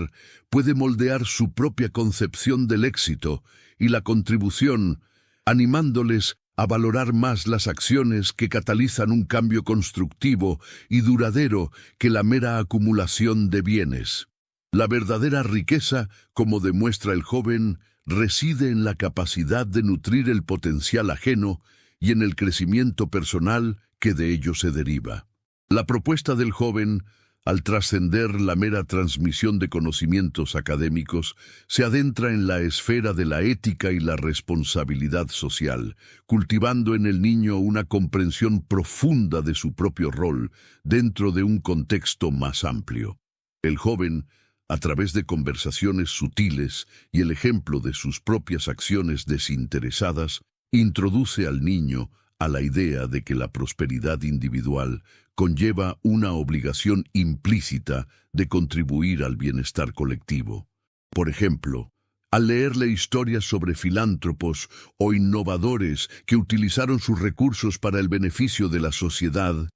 puede moldear su propia concepción del éxito y la contribución, animándoles a valorar más las acciones que catalizan un cambio constructivo y duradero que la mera acumulación de bienes. La verdadera riqueza, como demuestra el joven, reside en la capacidad de nutrir el potencial ajeno y en el crecimiento personal que de ello se deriva. La propuesta del joven, al trascender la mera transmisión de conocimientos académicos, se adentra en la esfera de la ética y la responsabilidad social, cultivando en el niño una comprensión profunda de su propio rol dentro de un contexto más amplio. El joven, a través de conversaciones sutiles y el ejemplo de sus propias acciones desinteresadas, introduce al niño a la idea de que la prosperidad individual conlleva una obligación implícita de contribuir al bienestar colectivo. Por ejemplo, al leerle historias sobre filántropos o innovadores que utilizaron sus recursos para el beneficio de la sociedad,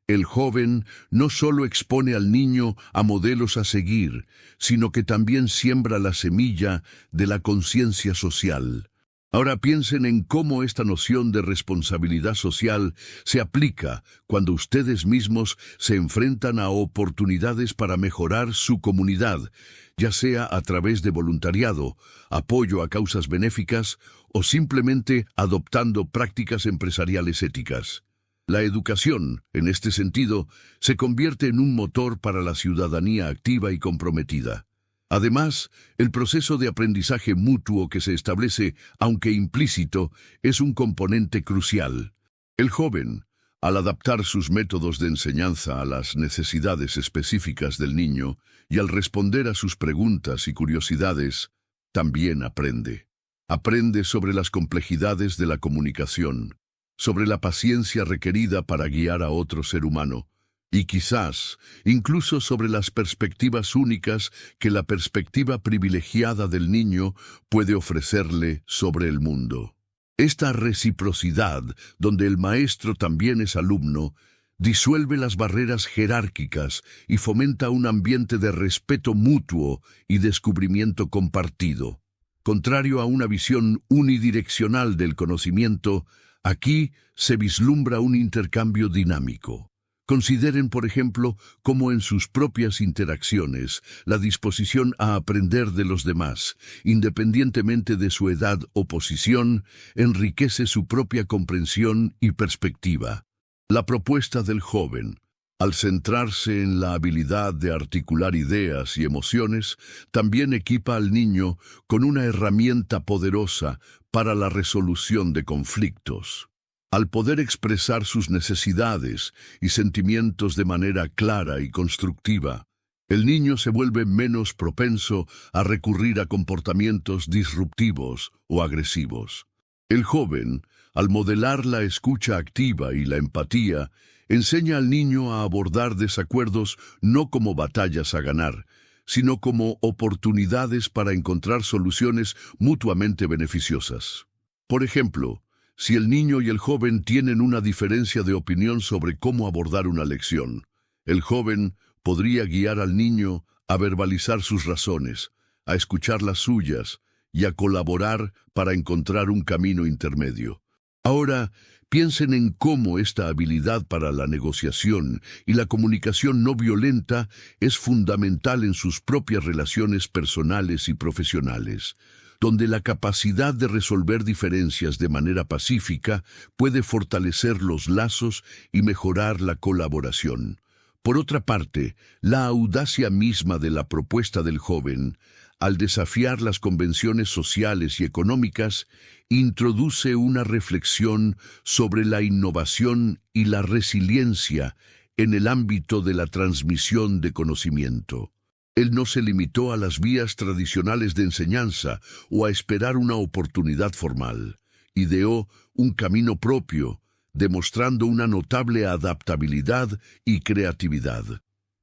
el joven no solo expone al niño a modelos a seguir, sino que también siembra la semilla de la conciencia social. Ahora piensen en cómo esta noción de responsabilidad social se aplica cuando ustedes mismos se enfrentan a oportunidades para mejorar su comunidad, ya sea a través de voluntariado, apoyo a causas benéficas o simplemente adoptando prácticas empresariales éticas. La educación, en este sentido, se convierte en un motor para la ciudadanía activa y comprometida. Además, el proceso de aprendizaje mutuo que se establece, aunque implícito, es un componente crucial. El joven, al adaptar sus métodos de enseñanza a las necesidades específicas del niño y al responder a sus preguntas y curiosidades, también aprende. Aprende sobre las complejidades de la comunicación, sobre la paciencia requerida para guiar a otro ser humano, y quizás incluso sobre las perspectivas únicas que la perspectiva privilegiada del niño puede ofrecerle sobre el mundo. Esta reciprocidad, donde el maestro también es alumno, disuelve las barreras jerárquicas y fomenta un ambiente de respeto mutuo y descubrimiento compartido. Contrario a una visión unidireccional del conocimiento, aquí se vislumbra un intercambio dinámico. Consideren, por ejemplo, cómo en sus propias interacciones, la disposición a aprender de los demás, independientemente de su edad o posición, enriquece su propia comprensión y perspectiva. La propuesta del joven, al centrarse en la habilidad de articular ideas y emociones, también equipa al niño con una herramienta poderosa para la resolución de conflictos. Al poder expresar sus necesidades y sentimientos de manera clara y constructiva, el niño se vuelve menos propenso a recurrir a comportamientos disruptivos o agresivos. El joven, al modelar la escucha activa y la empatía, enseña al niño a abordar desacuerdos no como batallas a ganar, sino como oportunidades para encontrar soluciones mutuamente beneficiosas. Por ejemplo, si el niño y el joven tienen una diferencia de opinión sobre cómo abordar una lección, el joven podría guiar al niño a verbalizar sus razones, a escuchar las suyas y a colaborar para encontrar un camino intermedio. Ahora, piensen en cómo esta habilidad para la negociación y la comunicación no violenta es fundamental en sus propias relaciones personales y profesionales, donde la capacidad de resolver diferencias de manera pacífica puede fortalecer los lazos y mejorar la colaboración. Por otra parte, la audacia misma de la propuesta del joven, al desafiar las convenciones sociales y económicas, introduce una reflexión sobre la innovación y la resiliencia en el ámbito de la transmisión de conocimiento. Él no se limitó a las vías tradicionales de enseñanza o a esperar una oportunidad formal. Ideó un camino propio, demostrando una notable adaptabilidad y creatividad.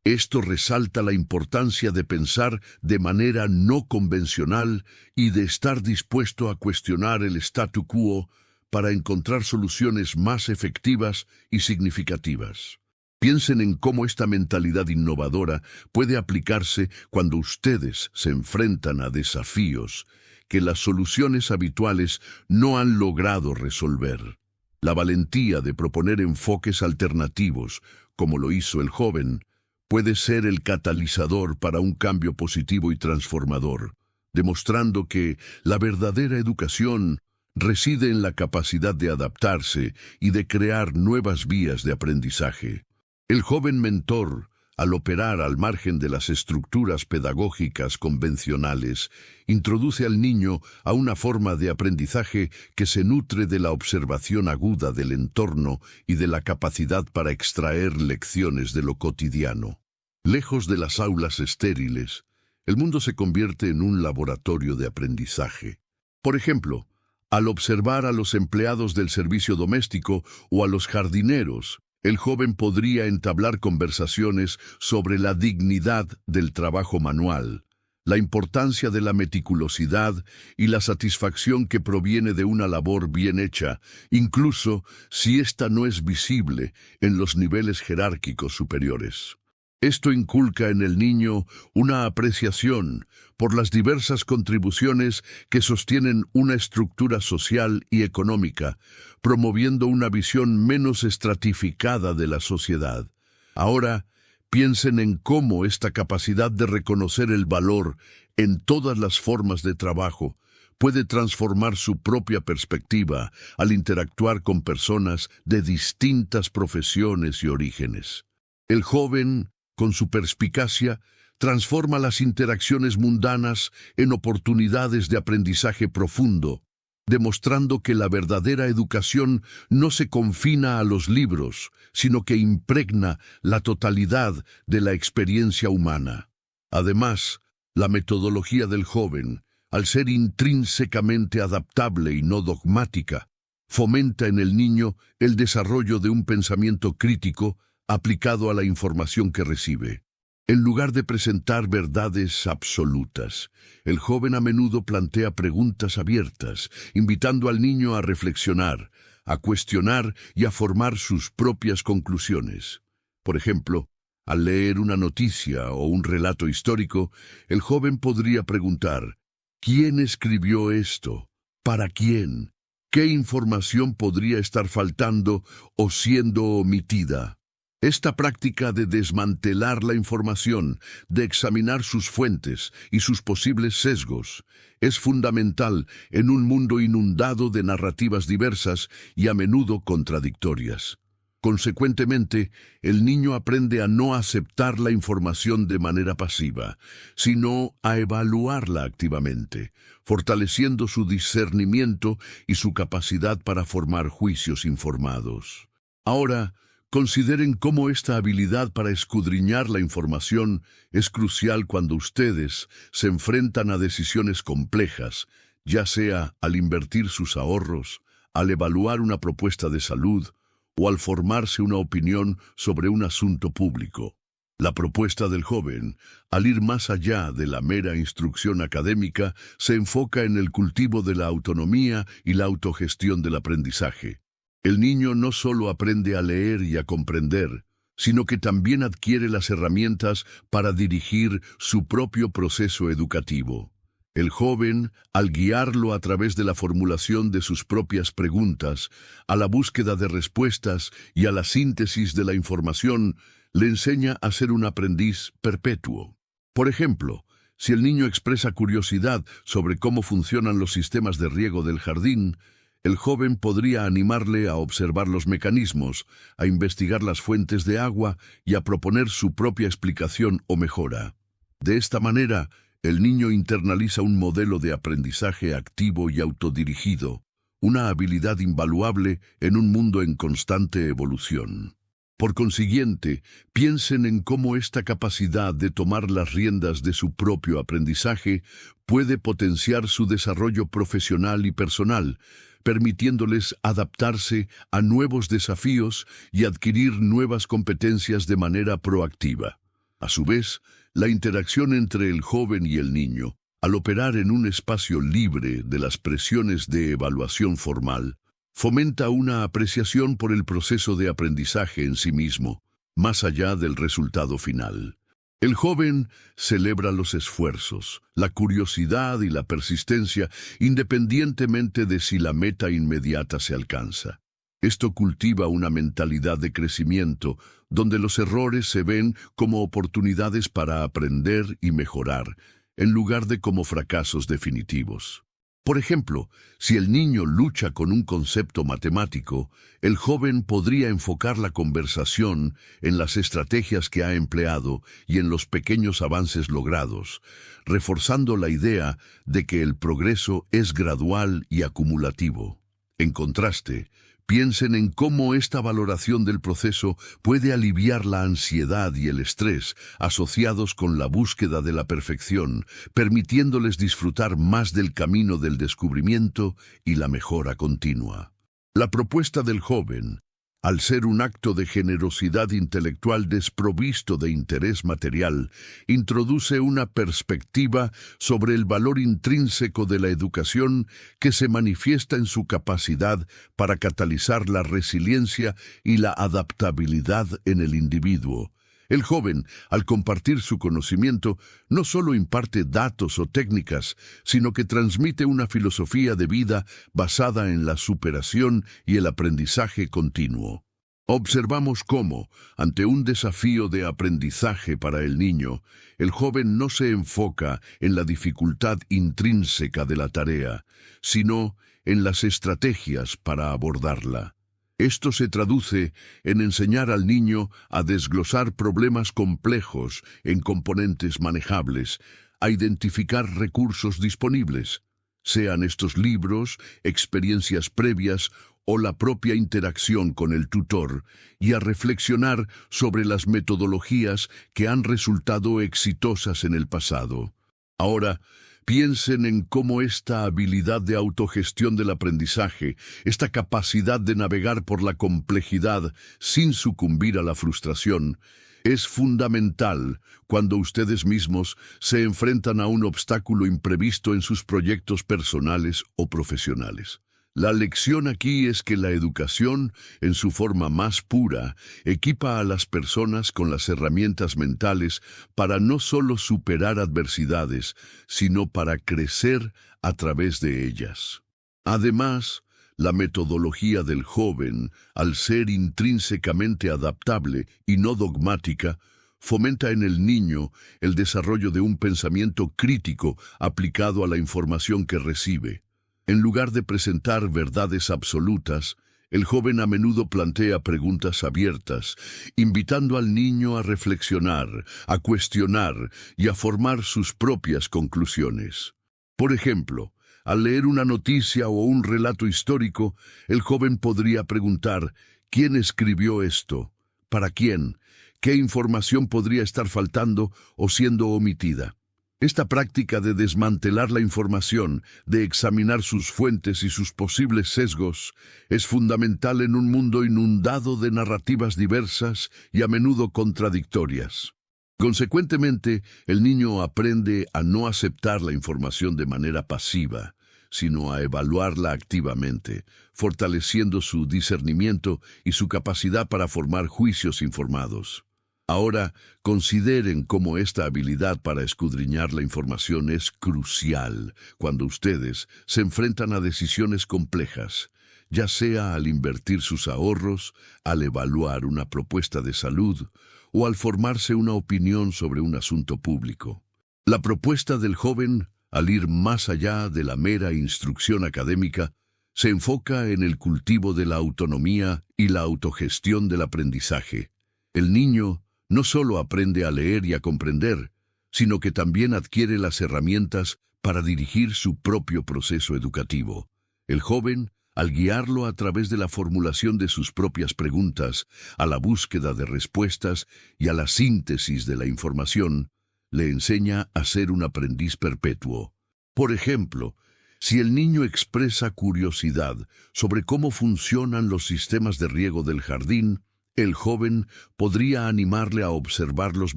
Esto resalta la importancia de pensar de manera no convencional y de estar dispuesto a cuestionar el statu quo para encontrar soluciones más efectivas y significativas. Piensen en cómo esta mentalidad innovadora puede aplicarse cuando ustedes se enfrentan a desafíos que las soluciones habituales no han logrado resolver. La valentía de proponer enfoques alternativos, como lo hizo el joven, puede ser el catalizador para un cambio positivo y transformador, demostrando que la verdadera educación reside en la capacidad de adaptarse y de crear nuevas vías de aprendizaje. El joven mentor, al operar al margen de las estructuras pedagógicas convencionales, introduce al niño a una forma de aprendizaje que se nutre de la observación aguda del entorno y de la capacidad para extraer lecciones de lo cotidiano. Lejos de las aulas estériles, el mundo se convierte en un laboratorio de aprendizaje. Por ejemplo, al observar a los empleados del servicio doméstico o a los jardineros, el joven podría entablar conversaciones sobre la dignidad del trabajo manual, la importancia de la meticulosidad y la satisfacción que proviene de una labor bien hecha, incluso si ésta no es visible en los niveles jerárquicos superiores. Esto inculca en el niño una apreciación por las diversas contribuciones que sostienen una estructura social y económica, promoviendo una visión menos estratificada de la sociedad. Ahora, piensen en cómo esta capacidad de reconocer el valor en todas las formas de trabajo puede transformar su propia perspectiva al interactuar con personas de distintas profesiones y orígenes. El joven, con su perspicacia, transforma las interacciones mundanas en oportunidades de aprendizaje profundo, demostrando que la verdadera educación no se confina a los libros, sino que impregna la totalidad de la experiencia humana. Además, la metodología del joven, al ser intrínsecamente adaptable y no dogmática, fomenta en el niño el desarrollo de un pensamiento crítico aplicado a la información que recibe. En lugar de presentar verdades absolutas, el joven a menudo plantea preguntas abiertas, invitando al niño a reflexionar, a cuestionar y a formar sus propias conclusiones. Por ejemplo, al leer una noticia o un relato histórico, el joven podría preguntar: ¿quién escribió esto? ¿Para quién? ¿Qué información podría estar faltando o siendo omitida? Esta práctica de desmantelar la información, de examinar sus fuentes y sus posibles sesgos, es fundamental en un mundo inundado de narrativas diversas y a menudo contradictorias. Consecuentemente, el niño aprende a no aceptar la información de manera pasiva, sino a evaluarla activamente, fortaleciendo su discernimiento y su capacidad para formar juicios informados. Ahora, consideren cómo esta habilidad para escudriñar la información es crucial cuando ustedes se enfrentan a decisiones complejas, ya sea al invertir sus ahorros, al evaluar una propuesta de salud o al formarse una opinión sobre un asunto público. La propuesta del joven, al ir más allá de la mera instrucción académica, se enfoca en el cultivo de la autonomía y la autogestión del aprendizaje. El niño no solo aprende a leer y a comprender, sino que también adquiere las herramientas para dirigir su propio proceso educativo. El joven, al guiarlo a través de la formulación de sus propias preguntas, a la búsqueda de respuestas y a la síntesis de la información, le enseña a ser un aprendiz perpetuo. Por ejemplo, si el niño expresa curiosidad sobre cómo funcionan los sistemas de riego del jardín, el joven podría animarle a observar los mecanismos, a investigar las fuentes de agua y a proponer su propia explicación o mejora. De esta manera, el niño internaliza un modelo de aprendizaje activo y autodirigido, una habilidad invaluable en un mundo en constante evolución. Por consiguiente, piensen en cómo esta capacidad de tomar las riendas de su propio aprendizaje puede potenciar su desarrollo profesional y personal, permitiéndoles adaptarse a nuevos desafíos y adquirir nuevas competencias de manera proactiva. A su vez, la interacción entre el joven y el niño, al operar en un espacio libre de las presiones de evaluación formal, fomenta una apreciación por el proceso de aprendizaje en sí mismo, más allá del resultado final. El joven celebra los esfuerzos, la curiosidad y la persistencia, independientemente de si la meta inmediata se alcanza. Esto cultiva una mentalidad de crecimiento, donde los errores se ven como oportunidades para aprender y mejorar, en lugar de como fracasos definitivos. Por ejemplo, si el niño lucha con un concepto matemático, el joven podría enfocar la conversación en las estrategias que ha empleado y en los pequeños avances logrados, reforzando la idea de que el progreso es gradual y acumulativo. En contraste, piensen en cómo esta valoración del proceso puede aliviar la ansiedad y el estrés asociados con la búsqueda de la perfección, permitiéndoles disfrutar más del camino del descubrimiento y la mejora continua. La propuesta del joven, al ser un acto de generosidad intelectual desprovisto de interés material, introduce una perspectiva sobre el valor intrínseco de la educación que se manifiesta en su capacidad para catalizar la resiliencia y la adaptabilidad en el individuo. El joven, al compartir su conocimiento, no solo imparte datos o técnicas, sino que transmite una filosofía de vida basada en la superación y el aprendizaje continuo. Observamos cómo, ante un desafío de aprendizaje para el niño, el joven no se enfoca en la dificultad intrínseca de la tarea, sino en las estrategias para abordarla. Esto se traduce en enseñar al niño a desglosar problemas complejos en componentes manejables, a identificar recursos disponibles, sean estos libros, experiencias previas o la propia interacción con el tutor, y a reflexionar sobre las metodologías que han resultado exitosas en el pasado. Ahora, piensen en cómo esta habilidad de autogestión del aprendizaje, esta capacidad de navegar por la complejidad sin sucumbir a la frustración, es fundamental cuando ustedes mismos se enfrentan a un obstáculo imprevisto en sus proyectos personales o profesionales. La lección aquí es que la educación, en su forma más pura, equipa a las personas con las herramientas mentales para no solo superar adversidades, sino para crecer a través de ellas. Además, La metodología del joven, al ser intrínsecamente adaptable y no dogmática, fomenta en el niño el desarrollo de un pensamiento crítico aplicado a la información que recibe. En lugar de presentar verdades absolutas, el joven a menudo plantea preguntas abiertas, invitando al niño a reflexionar, a cuestionar y a formar sus propias conclusiones. Por ejemplo, al leer una noticia o un relato histórico, el joven podría preguntar: ¿quién escribió esto? ¿Para quién? ¿Qué información podría estar faltando o siendo omitida? Esta práctica de desmantelar la información, de examinar sus fuentes y sus posibles sesgos, es fundamental en un mundo inundado de narrativas diversas y a menudo contradictorias. Consecuentemente, el niño aprende a no aceptar la información de manera pasiva, sino a evaluarla activamente, fortaleciendo su discernimiento y su capacidad para formar juicios informados. Ahora, consideren cómo esta habilidad para escudriñar la información es crucial cuando ustedes se enfrentan a decisiones complejas, ya sea al invertir sus ahorros, al evaluar una propuesta de salud o al formarse una opinión sobre un asunto público. La propuesta del joven, al ir más allá de la mera instrucción académica, se enfoca en el cultivo de la autonomía y la autogestión del aprendizaje. El niño no solo aprende a leer y a comprender, sino que también adquiere las herramientas para dirigir su propio proceso educativo. El joven, al guiarlo a través de la formulación de sus propias preguntas, a la búsqueda de respuestas y a la síntesis de la información, le enseña a ser un aprendiz perpetuo. Por ejemplo, si el niño expresa curiosidad sobre cómo funcionan los sistemas de riego del jardín, el joven podría animarle a observar los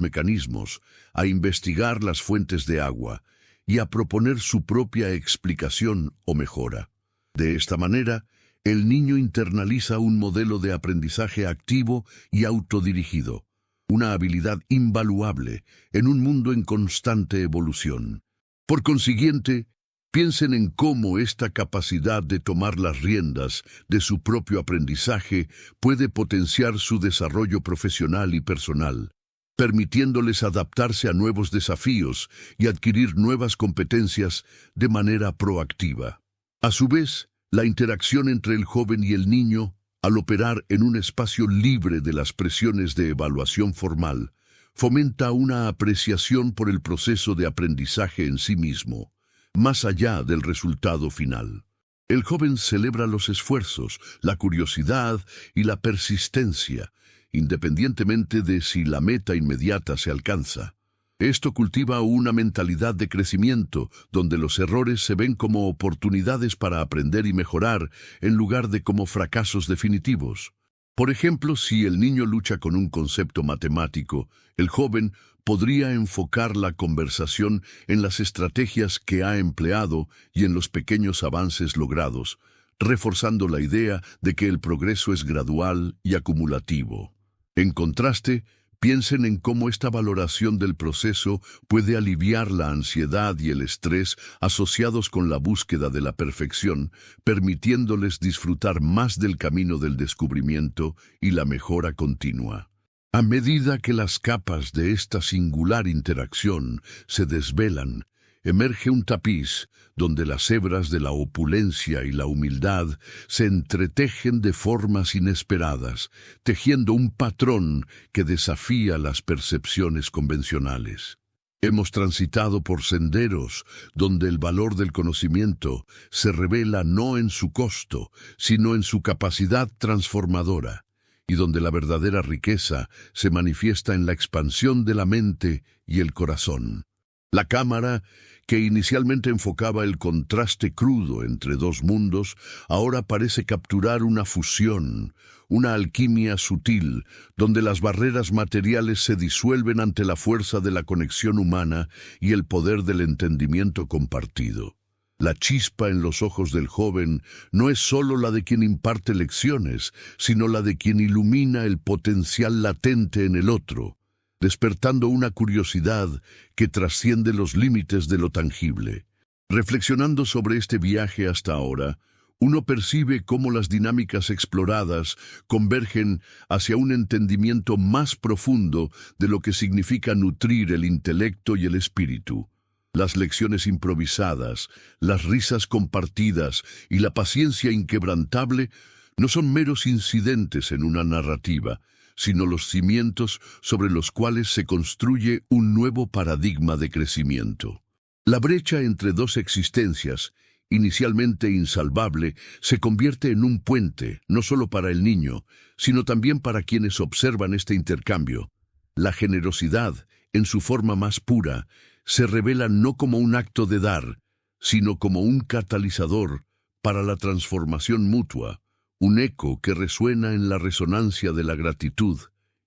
mecanismos, a investigar las fuentes de agua y a proponer su propia explicación o mejora. De esta manera, el niño internaliza un modelo de aprendizaje activo y autodirigido, una habilidad invaluable en un mundo en constante evolución. Por consiguiente, piensen en cómo esta capacidad de tomar las riendas de su propio aprendizaje puede potenciar su desarrollo profesional y personal, permitiéndoles adaptarse a nuevos desafíos y adquirir nuevas competencias de manera proactiva. A su vez, la interacción entre el joven y el niño, al operar en un espacio libre de las presiones de evaluación formal, fomenta una apreciación por el proceso de aprendizaje en sí mismo, más allá del resultado final. El joven celebra los esfuerzos, la curiosidad y la persistencia, independientemente de si la meta inmediata se alcanza. Esto cultiva una mentalidad de crecimiento, donde los errores se ven como oportunidades para aprender y mejorar, en lugar de como fracasos definitivos. Por ejemplo, si el niño lucha con un concepto matemático, el joven podría enfocar la conversación en las estrategias que ha empleado y en los pequeños avances logrados, reforzando la idea de que el progreso es gradual y acumulativo. En contraste, piensen en cómo esta valoración del proceso puede aliviar la ansiedad y el estrés asociados con la búsqueda de la perfección, permitiéndoles disfrutar más del camino del descubrimiento y la mejora continua. A medida que las capas de esta singular interacción se desvelan, emerge un tapiz donde las hebras de la opulencia y la humildad se entretejen de formas inesperadas, tejiendo un patrón que desafía las percepciones convencionales. Hemos transitado por senderos donde el valor del conocimiento se revela no en su costo, sino en su capacidad transformadora, y donde la verdadera riqueza se manifiesta en la expansión de la mente y el corazón. La cámara, que inicialmente enfocaba el contraste crudo entre dos mundos, ahora parece capturar una fusión, una alquimia sutil, donde las barreras materiales se disuelven ante la fuerza de la conexión humana y el poder del entendimiento compartido. La chispa en los ojos del joven no es sólo la de quien imparte lecciones, sino la de quien ilumina el potencial latente en el otro, despertando una curiosidad que trasciende los límites de lo tangible. Reflexionando sobre este viaje hasta ahora, Uno percibe cómo las dinámicas exploradas convergen hacia un entendimiento más profundo de lo que significa nutrir el intelecto y el espíritu. Las lecciones improvisadas, las risas compartidas y la paciencia inquebrantable no son meros incidentes en una narrativa, sino los cimientos sobre los cuales se construye un nuevo paradigma de crecimiento. La brecha entre dos existencias, inicialmente insalvable, se convierte en un puente, no solo para el niño, sino también para quienes observan este intercambio. La generosidad, en su forma más pura, se revela no como un acto de dar, sino como un catalizador para la transformación mutua, un eco que resuena en la resonancia de la gratitud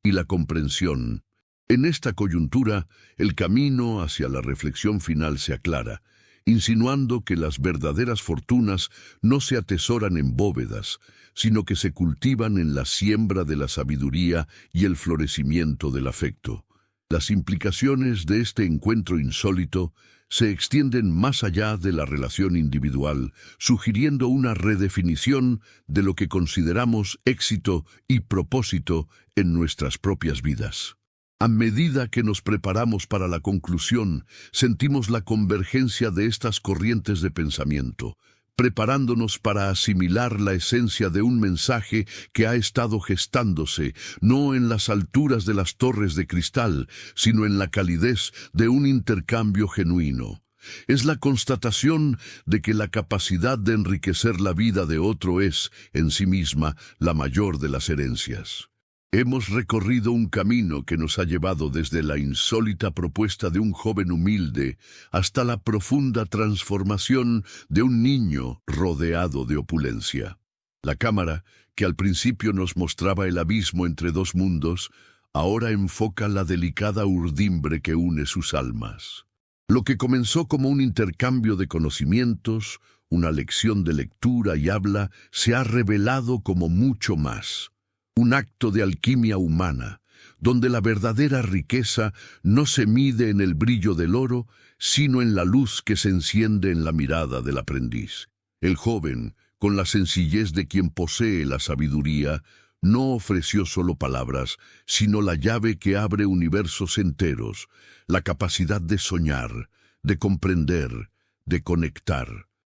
y la comprensión. En esta coyuntura, el camino hacia la reflexión final se aclara, insinuando que las verdaderas fortunas no se atesoran en bóvedas, sino que se cultivan en la siembra de la sabiduría y el florecimiento del afecto. Las implicaciones de este encuentro insólito se extienden más allá de la relación individual, sugiriendo una redefinición de lo que consideramos éxito y propósito en nuestras propias vidas. A medida que nos preparamos para la conclusión, sentimos la convergencia de estas corrientes de pensamiento, preparándonos para asimilar la esencia de un mensaje que ha estado gestándose, no en las alturas de las torres de cristal, sino en la calidez de un intercambio genuino. Es la constatación de que la capacidad de enriquecer la vida de otro es, en sí misma, la mayor de las herencias. Hemos recorrido un camino que nos ha llevado desde la insólita propuesta de un joven humilde hasta la profunda transformación de un niño rodeado de opulencia. La cámara, que al principio nos mostraba el abismo entre dos mundos, ahora enfoca la delicada urdimbre que une sus almas. Lo que comenzó como un intercambio de conocimientos, una lección de lectura y habla, se ha revelado como mucho más. Un acto de alquimia humana, donde la verdadera riqueza no se mide en el brillo del oro, sino en la luz que se enciende en la mirada del aprendiz. El joven, con la sencillez de quien posee la sabiduría, no ofreció solo palabras, sino la llave que abre universos enteros, la capacidad de soñar, de comprender, de conectar.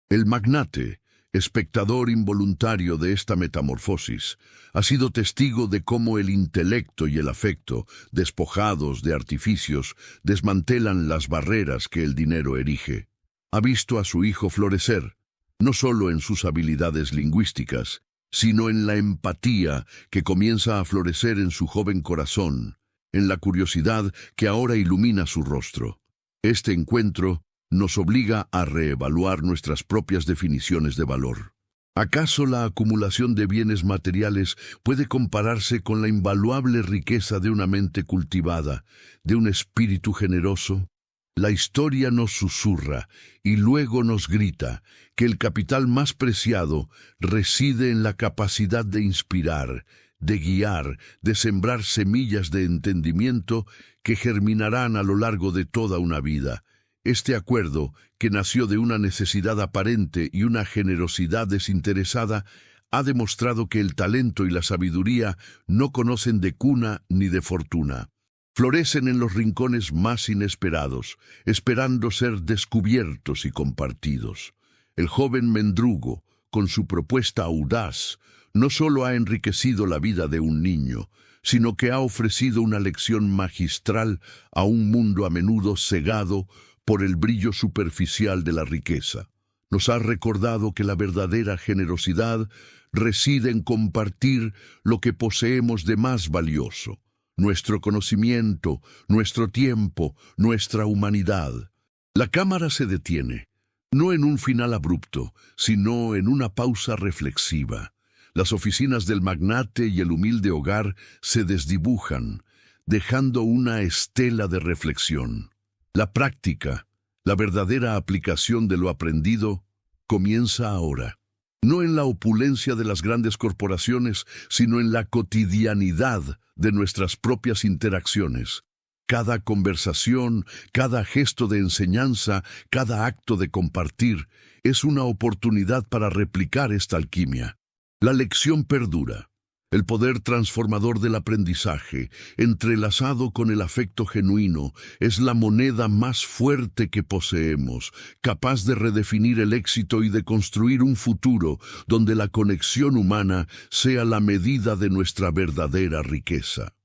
El magnate, espectador involuntario de esta metamorfosis, ha sido testigo de cómo el intelecto y el afecto, despojados de artificios, desmantelan las barreras que el dinero erige. Ha visto a su hijo florecer, no solo en sus habilidades lingüísticas, sino en la empatía que comienza a florecer en su joven corazón, en la curiosidad que ahora ilumina su rostro. Este encuentro nos obliga a reevaluar nuestras propias definiciones de valor. ¿Acaso la acumulación de bienes materiales puede compararse con la invaluable riqueza de una mente cultivada, de un espíritu generoso? La historia nos susurra y luego nos grita que el capital más preciado reside en la capacidad de inspirar, de guiar, de sembrar semillas de entendimiento que germinarán a lo largo de toda una vida. Este acuerdo, que nació de una necesidad aparente y una generosidad desinteresada, ha demostrado que el talento y la sabiduría no conocen de cuna ni de fortuna. Florecen en los rincones más inesperados, esperando ser descubiertos y compartidos. El joven mendrugo, con su propuesta audaz, no solo ha enriquecido la vida de un niño, sino que ha ofrecido una lección magistral a un mundo a menudo cegado por el brillo superficial de la riqueza. Nos ha recordado que la verdadera generosidad reside en compartir lo que poseemos de más valioso: nuestro conocimiento, nuestro tiempo, nuestra humanidad. La cámara se detiene, no en un final abrupto, sino en una pausa reflexiva. Las oficinas del magnate y el humilde hogar se desdibujan, dejando una estela de reflexión. La práctica, la verdadera aplicación de lo aprendido, comienza ahora. No en la opulencia de las grandes corporaciones, sino en la cotidianidad de nuestras propias interacciones. Cada conversación, cada gesto de enseñanza, cada acto de compartir, es una oportunidad para replicar esta alquimia. La lección perdura. El poder transformador del aprendizaje, entrelazado con el afecto genuino, es la moneda más fuerte que poseemos, capaz de redefinir el éxito y de construir un futuro donde la conexión humana sea la medida de nuestra verdadera riqueza.